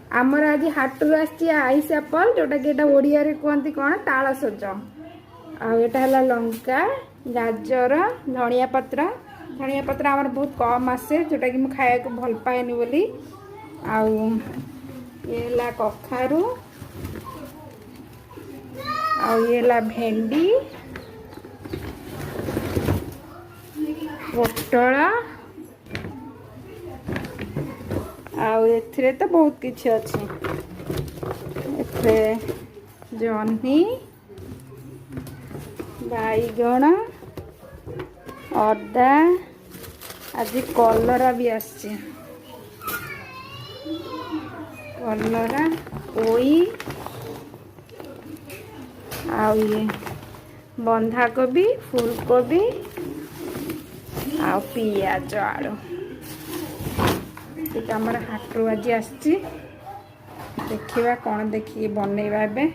आमर आज Hatu ice Apple जोटा कि ओडिया रे कहती कौन तालसज आटा है लंका गाजर धनिया पत्र आमर बहुत कम आसे जोटा कि मुझे खाया को भल पाएनि बोली ये कखारू ये भेंडी पोटल एथिरे तो बहुत किछि अछि जह्नी बैगण अदा आज कलरा भी आछि कलरा पोई ये बंधाकोबी फूलकोबी पियाज आलू आमर हाटू आज देखा कौन देखिए बनइबा।